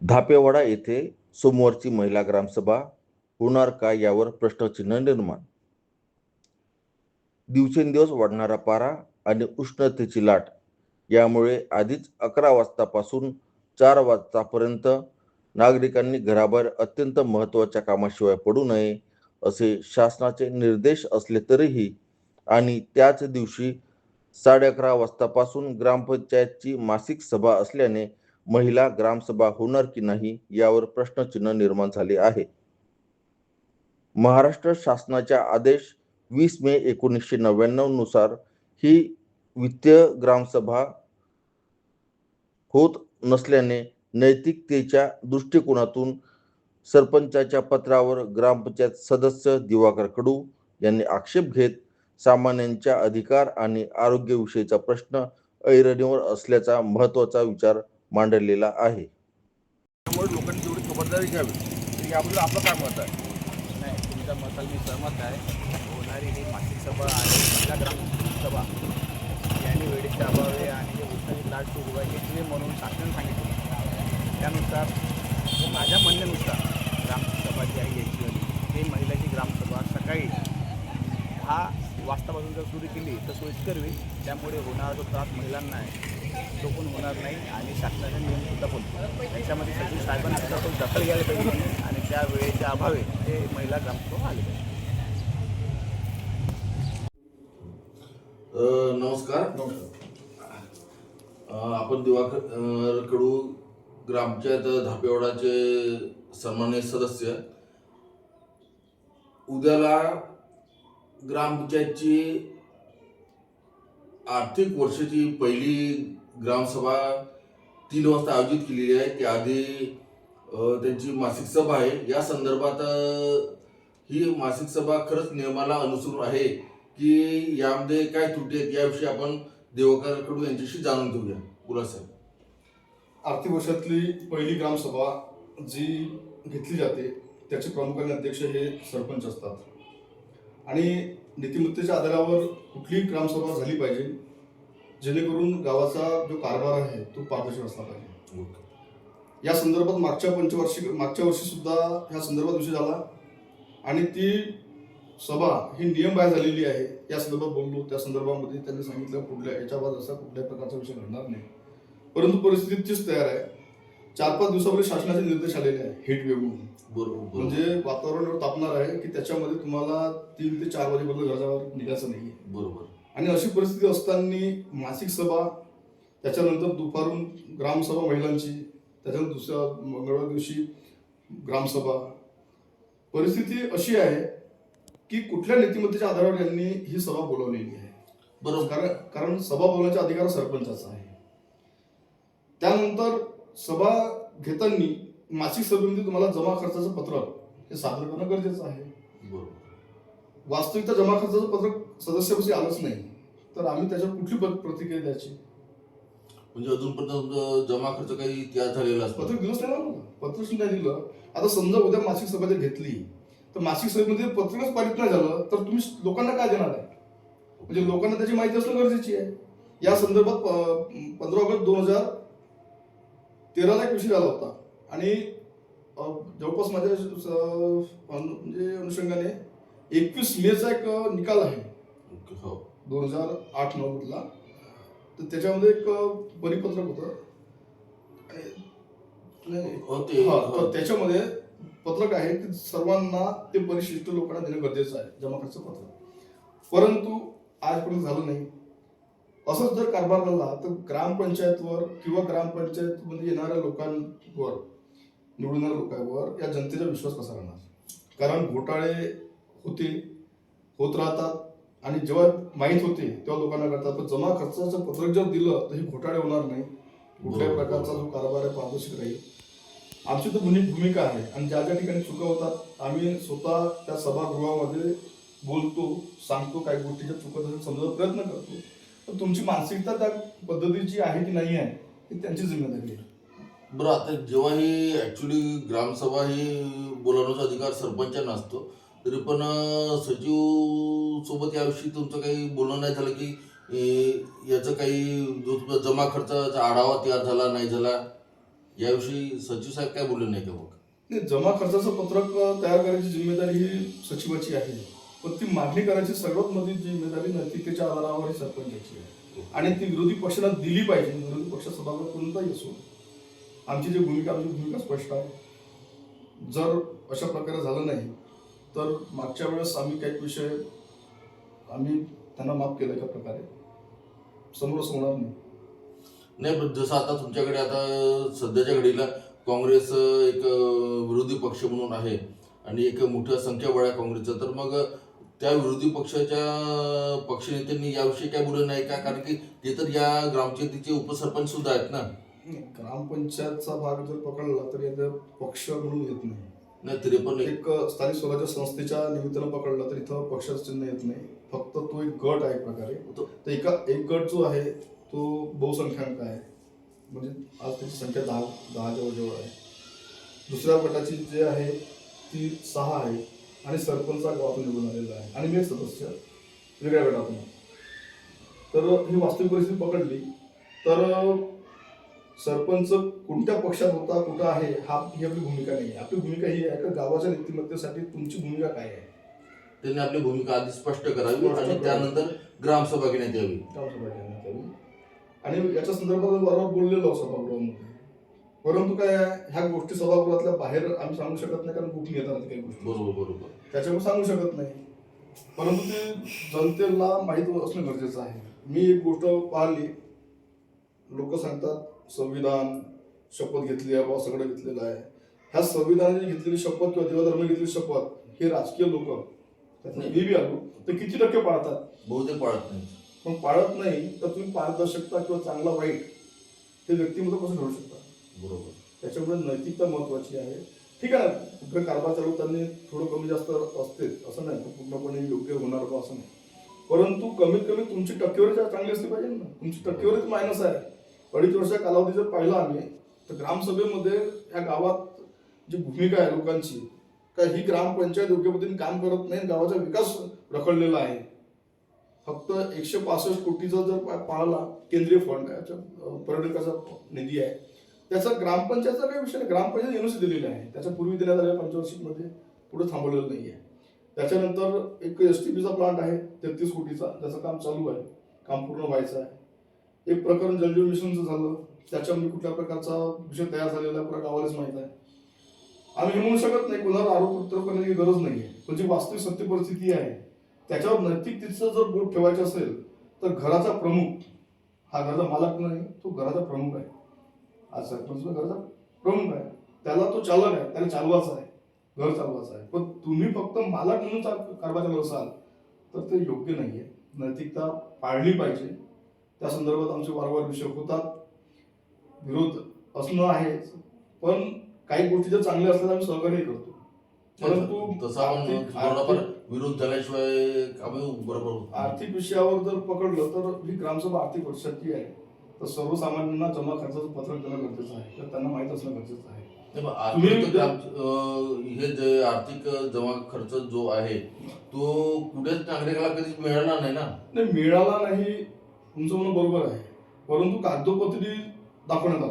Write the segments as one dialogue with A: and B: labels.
A: धापेवाडा येथे सोमवारची महिला ग्रामसभा होणार का यावर प्रश्नचिन्ह निर्माण. दिवसेंदिवस वाढणारा पारा आणि उष्णतेची लाट यामुळे आधीच 11 वाजतापासून 4 वाजतापर्यंत नागरिकांनी घराबाहेर अत्यंत महत्त्वाच्या कामाशिवाय पडू नये असे शासनाचे निर्देश असले तरीही आणि त्याच दिवशी 11:30 वाजतापासून ग्रामपंचायतची मासिक सभा असल्याने महिला ग्रामसभा होणार की नाही यावर प्रश्नचिन्ह निर्माण झाले आहे. महाराष्ट्र शासनाच्या आदेश 20 मे 1999 नुसार ही वित्तीय ग्रामसभा होत नसल्याने नैतिकतेच्या दृष्टिकोनातून सरपंचाच्या पत्रावर ग्रामपंचायत सदस्य दिवाकर कडू यांनी आक्षेप घेत सामान्यांच्या अधिकार आणि आरोग्याविषयीचा प्रश्न ऐरणीवर असल्याचा महत्त्वाचा विचार मांडलेला आहे.
B: त्यामुळे लोकांनी तेवढी खबरदारी घ्यावी हे आपलं काय मत आहे?
C: नाही, तुमच्या मताला मी सहमत आहे. होणारी ही मासिक सभा आणि महिला ग्रामसभा यांनी वेळेच्या अभावे आणि जे उष्णतेची लाट सुरू व्हायची म्हणून शासनाने सांगितलं. त्यानुसार माझ्या म्हणण्यानुसार ग्रामसभा जी आहे यायची होती ही महिलाची ग्रामसभा सकाळी 10 वाजतापासून जर सुरू केली तर सोयीस्कर होईल. त्यामुळे होणारा जो त्रास महिलांना आहे तो पण होणार नाही आणि शासनाचे नियमसुद्धा बोलतो. त्याच्यामध्ये सचिव साहेबांनी सुद्धा तो दखल घ्यायला पाहिजे आणि त्या वेळेच्या अभावे ते महिला ग्रामसभा आले पाहिजे.
A: नमस्कार. आपण दिवाकर कडू ग्रामपंचायत धापेवाडाचे सन्माननीय सदस्य. उद्याला ग्रामपंचायतची आर्थिक वर्षाची पहिली ग्रामसभा 3 वाजता आयोजित केलेली आहे. त्याआधी त्यांची मासिक सभा आहे. या संदर्भात ही मासिक सभा खरंच नियमाला अनुसरून आहे की यामध्ये काय त्रुटी आहेत याविषयी आपण दिवाकर कडू यांच्याशी जाणून घेऊया. बोला साहेब.
D: आर्थिक वर्षातली पहिली ग्रामसभा जी घेतली जाते त्याचे प्रामुख्याने अध्यक्ष हे सरपंच असतात आणि नीतिमत्तेच्या आधारावर कुठलीही ग्रामसभा झाली पाहिजे जेणेकरून गावाचा जो कारभार आहे तो पारदर्शक असला पाहिजे. या संदर्भात मागच्या वर्षी सुद्धा ह्या संदर्भात विषय झाला आणि ती सभा ही नियमबाह्य झालेली आहे. या संदर्भात बोललो. त्या संदर्भामध्ये त्यांनी सांगितलं कुठल्या याच्यावर असा कुठल्याही प्रकारचा विषय घडणार नाही. परंतु परिस्थिती तीच तयार आहे. 4-5 दिवसापूर्वी शासनाचे निर्देश आलेले आहे हीट वेव्ह म्हणून.
A: बरोबर.
D: म्हणजे वातावरण तापणार आहे की त्याच्यामध्ये तुम्हाला 3 ते 4 वाजेपर्यंत घराबाहेर निघायचं नाहीये.
A: बरोबर.
D: आणि अशी परिस्थिती असताना मासिक सभा, त्याच्यानंतर दुपारून ग्रामसभा महिलांची, त्याच्यानंतर दुसऱ्या मंगळवार दिवशी ग्रामसभा. परिस्थिती अशी आहे की कुठल्या नीतिमत्तेच्या आधारावर यांनी ही सभा बोलवलेली आहे.
A: बरोबर.
D: कारण सभा बोलवण्याचा अधिकार सरपंचाचा आहे. त्यानंतर सभा घेताना मासिक सभेमध्ये तुम्हाला जमा खर्चाचं पत्रक हे सादर करणं गरजेचं आहे.
A: बरोबर.
D: वास्तविकता जमा खर्चाचं पत्रक सदस्यापाशी आलंच नाही तर आम्ही त्याच्यावर कुठली प्रतिक्रिया द्यायची?
A: म्हणजे अजूनपर्यंत जमा खर्च काही तयार झालेला असतो.
D: पत्रक दिलंच नाही ना. पत्रच नाही दिलं. आता समजा उद्या मासिक सभा जर घेतली तर मासिक सभेमध्ये पत्रकच पारित नाही झालं तर तुम्ही लोकांना काय देणार आहे? म्हणजे लोकांना त्याची माहिती असणं गरजेची आहे. या संदर्भात 15 ऑगस्ट 2013ला एक विषय झाला होता आणि जवळपास माझ्या म्हणजे अनुषंगाने 21 मेचा एक निकाल आहे 2008-9 मधला. तर त्याच्यामध्ये एक परिपत्रक होतं तर त्याच्यामध्ये पत्रक आहे की सर्वांना ते परिशिष्ट लोकांना देणं गरजेचं आहे जमा खर्च पत्रक. परंतु आजपर्यंत झालं नाही. असंच जर कारभार झाला तर ग्रामपंचायतवर किंवा ग्रामपंचायतमध्ये येणाऱ्या लोकांवर, निवडून येणाऱ्या लोकांवर या जनतेचा विश्वास कसा राहणार? कारण घोटाळे होत राहतात आणि जेव्हा माहीत होते तेव्हा लोकांना करतात. पण जमा खर्चाचं पत्रक जर दिलं तर हे घोटाळे होणार नाही. कुठल्याही प्रकारचा जो कारभार आहे पारदर्शक राहील. आमची तर भूमिका आहे आणि ज्या ज्या ठिकाणी चुका होतात आम्ही स्वतः त्या सभागृहामध्ये बोलतो, सांगतो, काही गोष्टीच्या चुका असेल समजायचा प्रयत्न करतो. तर तुमची मानसिकता त्या पद्धतीची आहे की नाही आहे ही त्यांची जिम्मेदारी आहे.
A: बरं. आता जेव्हा ही ऍक्च्युली ग्रामसभा ही बोलावण्याचा अधिकार सरपंचांना असतो तरी पण सचिव सोबत याविषयी तुमचं काही बोलणं नाही झालं की याचं काही जो जमा खर्चाचा आढावा तयार झाला नाही झाला याविषयी सचिव साहेब काय बोलले नाही का मग?
D: नाही, जमा खर्चाचं पत्रक तयार करायची जिम्मेदारी ही सचिवाची आहे, पण ती मागणी करायची सर्वात मोठी जिम्मेदारी नैतिकतेच्या आधारावर ही सरपंचाची आहे आणि ती विरोधी पक्षाला दिली पाहिजे. विरोधी पक्ष सभागृह कोणताही असो, आमची भूमिका स्पष्ट आहे. जर अशा प्रकारे झालं नाही तर मागच्या वेळेस आम्ही काही विषय आम्ही त्यांना माफ केलं एका प्रकारे, समोर असं होणार नाही.
A: नाही, पण जसं आता तुमच्याकडे आता सध्याच्या घडीला काँग्रेस एक विरोधी पक्ष म्हणून आहे आणि एक मोठ्या संख्याबळ आहे काँग्रेसचं, तर मग त्या विरोधी पक्षाच्या पक्षनेत्यांनी याविषयी काय बोललं नाही का? कारण की ते तर या ग्रामपंचायतीचे उपसरपंच सुद्धा आहेत ना.
D: ग्रामपंचायतचा भाग जर पकडला तर याचा पक्ष म्हणून येत नाही.
A: नाही तरी पण
D: एक स्थानिक स्वराज्य संस्थेच्या निमित्तानं पकडला तर इथं पक्षाचं चिन्ह येत नाही, फक्त तो एक गट आहे एक प्रकारे. तर एक गट जो आहे तो बहुसंख्याक आहे, म्हणजे आज त्याची संख्या 10 जवळ आहे. दुसऱ्या गटाची जी आहे ती 6 आहे आणि सरपंच गावातून निवडून आलेला आहे आणि मी एक सदस्य वेगळ्या गटातून. तर ही वास्तविक परिस्थिती पकडली तर सरपंच कोणत्या पक्षात होता, कुठं आहे, ही आपली भूमिका नाही. आपली भूमिका ही आहे की गावाच्या नीतिमत्तेसाठी तुमची भूमिका काय आहे.
A: त्यांनी आपली भूमिका आधी स्पष्ट करावी आणि त्यानंतर ग्रामसभा घेण्यात यावी.
D: आणि याच्या संदर्भात वारंवार बोललेलो सभागृहामध्ये, परंतु काय ह्या गोष्टी सभागृहातल्या बाहेर आम्ही सांगू शकत नाही, कारण कुठून येतात काही गोष्टी.
A: बरोबर
D: त्याच्यामुळे सांगू शकत नाही, परंतु ते जनतेला माहीत असणं गरजेचं आहे. मी एक गोष्ट पाहिली, लोक सांगतात संविधान शपथ घेतली आहे बाबा, सगळं घेतलेलं आहे. ह्या संविधानाने घेतलेली शपथ किंवा देवधर्म घेतलेली शपथ हे राजकीय लोक मी बी आलो तर किती टक्के पाळतात?
A: बहुतेक पाळत नाही.
D: पण पाळत नाही तर तुम्ही पारदर्शकता किंवा चांगला वाईट हे व्यक्तिमत्व कसं ठरवू शकता?
A: बरोबर.
D: त्याच्यामुळे नैतिकता महत्वाची आहे. ठीक आहे ना, कुठे कारभार चालवताना थोडं कमी जास्त असते, असं नाही पूर्णपणे योग्य होणार का असं नाही, परंतु कमीत कमी तुमची टक्केवारी चांगली असली पाहिजे ना. तुमची टक्केवारीच मायनस आहे. 2.5 वर्ष कालावधी जर पाहिला आम्ही तर ग्रामसभेमध्ये या गावात जी भूमिका आहे लोकांची, का ही ग्रामपंचायत योग्य पद्धतीने काम करत नाही, गावाचा विकास रखडलेला आहे. फक्त 165 कोटीचा जर पाहिला केंद्रीय फंड पर्यटकाचा निधी आहे, त्याचा ग्रामपंचायतचा काही विषय नाही. ग्रामपंचायत युनिव्हर्सिटी दिलेली आहे, त्याच्या पूर्वी देण्यात आलेल्या पंचवार्षिकमध्ये पुढे थांबवलेलं नाही आहे. त्याच्यानंतर एक STPचा प्लांट आहे 33 कोटीचा, त्याचं काम चालू आहे, काम पूर्ण व्हायचं आहे. एक प्रकरण जलजीवन मिशनचं झालं, त्याच्यामध्ये कुठल्या प्रकारचा विषय तयार झालेला पुरा गावालाच माहीत आहे. आम्ही हे म्हणू शकत नाही, कोणाला आरोप उत्तर करण्याची गरज नाही आहे, पण जी वास्तविक सत्य परिस्थिती आहे त्याच्यावर नैतिकतेचं जर बोट ठेवायचं असेल तर घराचा प्रमुख हा घराचा मालक नाही, तो घराचा प्रमुख आहे. आज सरपंच घराचा प्रमुख आहे, त्याला तो चालक आहे, त्याला चालवायचा आहे, घर चालवायचं आहे. पण तुम्ही फक्त मालक म्हणून कारभार चालवत असाल तर ते योग्य नाही आहे. नैतिकता पाळली पाहिजे. त्या संदर्भात आमचे वारंवार विषय होतात, विरोध असणं आहे, पण काही गोष्टी जर चांगल्या असल्या तर आम्ही सहकार्य करतो. परंतु
A: तसा विरोध झाल्याशिवाय आम्ही बरोबर
D: आर्थिक विषयावर जर पकडलं तर ही ग्रामसभा आर्थिक वर्षाची आहे, तर सर्वसामान्यांना जमा खर्चाचं पत्रक देणं गरजेचं आहे, तर त्यांना माहीत असणं गरजेचं आहे.
A: हे जे आर्थिक जमा खर्च जो आहे तो कुठेच नागरिकाला कधीच मिळाला नाही ना.
D: नाही मिळाला नाही, तुमचं म्हणणं बरोबर आहे, परंतु कागदोपत्री दाखवण्यात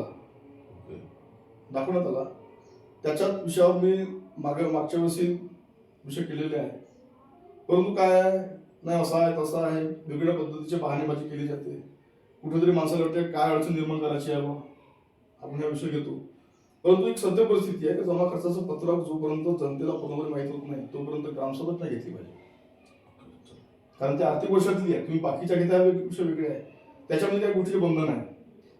D: आला. त्याच्याच विषयावर मी मागच्या वर्षी विषय केलेले आहे. परंतु काय नाही, असं आहे तसं आहे, वेगवेगळ्या पद्धतीची बहाणेबाजी केली जाते. कुठेतरी माणसाला वाटते काय अडचण निर्माण करायची आहे आपण हा विषय घेतो. परंतु एक सत्य परिस्थिती आहे की जमा खर्चाचं पत्रक जोपर्यंत जनतेला पूर्णपणे माहीत होत नाही तोपर्यंत ग्रामसभेत नाही घेतली पाहिजे, कारण ते आर्थिक वर्षातली आहे. तुम्ही बाकीच्या घेता विषय वेगळे आहे, त्याच्यामध्ये काही गोष्टीचे बंधन आहे.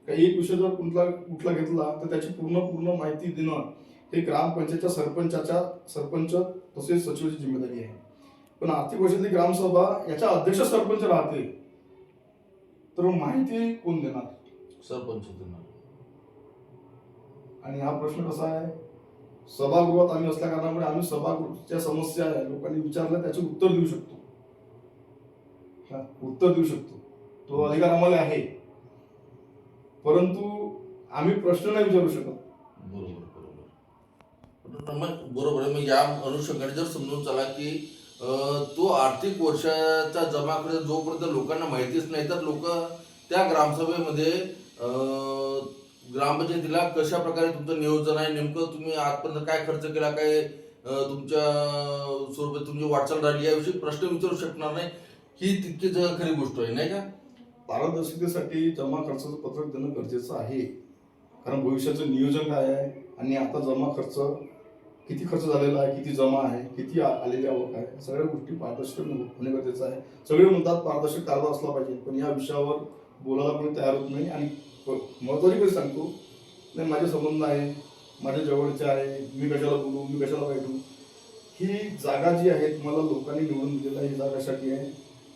D: काही एक विषय जर कुठला घेतला तर त्याची पूर्ण माहिती देणं हे ग्रामपंचायतच्या सरपंच तसेच सचिवाची जिम्मेदारी आहे. पण आर्थिक वर्षातली ग्रामसभा याच्या अध्यक्ष सरपंच राहते, तर माहिती कोण देणार?
A: सरपंच देणार.
D: आणि हा प्रश्न कसा आहे, सभागृहात आम्ही असल्या कारणामुळे आम्ही सभागृहाच्या समस्या आहे लोकांनी विचारल्या त्याचे उत्तर देऊ शकतो, तो अधिकार आम्हाला आहे, परंतु आम्ही प्रश्न नाही विचारू शकत.
A: बरोबर आहे. मग या अनुषंगाने जर समजून चला की तो आर्थिक वर्षाचा जमा खर्च जोपर्यंत लोकांना माहितीच नाही तर लोक त्या ग्रामसभेमध्ये
B: ग्रामपंचायतीला कशा प्रकारे तुमचं नियोजन आहे, नेमकं तुम्ही आजपर्यंत काय खर्च केला, काय तुमच्या स्वरूपात तुमची वाटचाल राहिली, याविषयी प्रश्न विचारू शकणार नाही. ही तितकीच खरी गोष्ट आहे, नाही का?
D: पारदर्शकतेसाठी जमा खर्चाचं पत्रक देणं गरजेचं आहे. कारण भविष्याचं नियोजन काय आहे आणि आता जमा खर्च किती खर्च झालेला आहे, किती जमा आहे, किती आलेली आवक आहे, सगळ्या गोष्टी पारदर्शक होणे गरजेचं आहे. सगळे म्हणतात पारदर्शक कारभार असला पाहिजे, पण या विषयावर बोलायला कोणी तयार होत नाही. आणि महत्त्वाची गोष्ट सांगतो, नाही माझे संबंध आहे, माझ्या जवळचे आहे, मी कशाला बोलू, मी कशाला भेटू. ही जागा जी आहे तुम्हाला लोकांनी निवडून दिलेलं आहे. ही जागा कशासाठी आहे,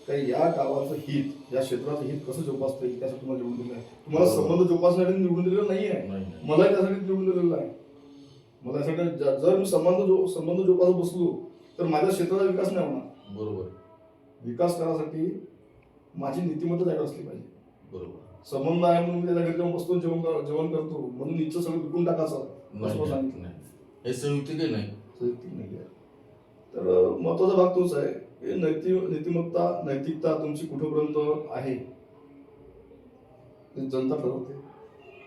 D: काही या गावाचं हित, या क्षेत्राचं हित कसं जोपासता येईल त्यासाठी तुम्हाला निवडून दिलं आहे. तुम्हाला संबंध जोपासण्यासाठी निवडून दिलेलं नाही आहे, मला त्यासाठी निवडून दिलेलं आहे. मला यासाठी जर मी संबंध जोपासत बसलो तर माझ्या क्षेत्राचा विकास नाही होणार.
B: बरोबर.
D: विकास करायसाठी माझी नीतिमत्ता जागा असली पाहिजे.
B: बरोबर.
D: संबंध आहे म्हणून मी त्याच्या घरी जाऊन बसतो, जेवण करतो म्हणून इच्छा सगळं विकून टाकायचं असं सांगितलं.
B: हे संयुक्ती काही नाही,
D: संयुक्तिक नाही आहे. तर महत्वाचा भाग तोच आहे की नीतिमत्ता, नैतिकता तुमची कुठेपर्यंत आहे ते जनता ठरवते.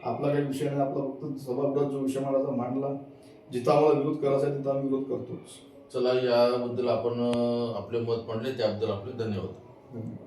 D: आपला काही विषय नाही, आपला फक्त सभागृहात जो विषय मांडला, जिथं आम्हाला विरोध करायचा आहे तिथं आम्ही विरोध करतोच.
B: चला, याबद्दल आपण आपले मत मांडले, त्याबद्दल आपले धन्यवाद.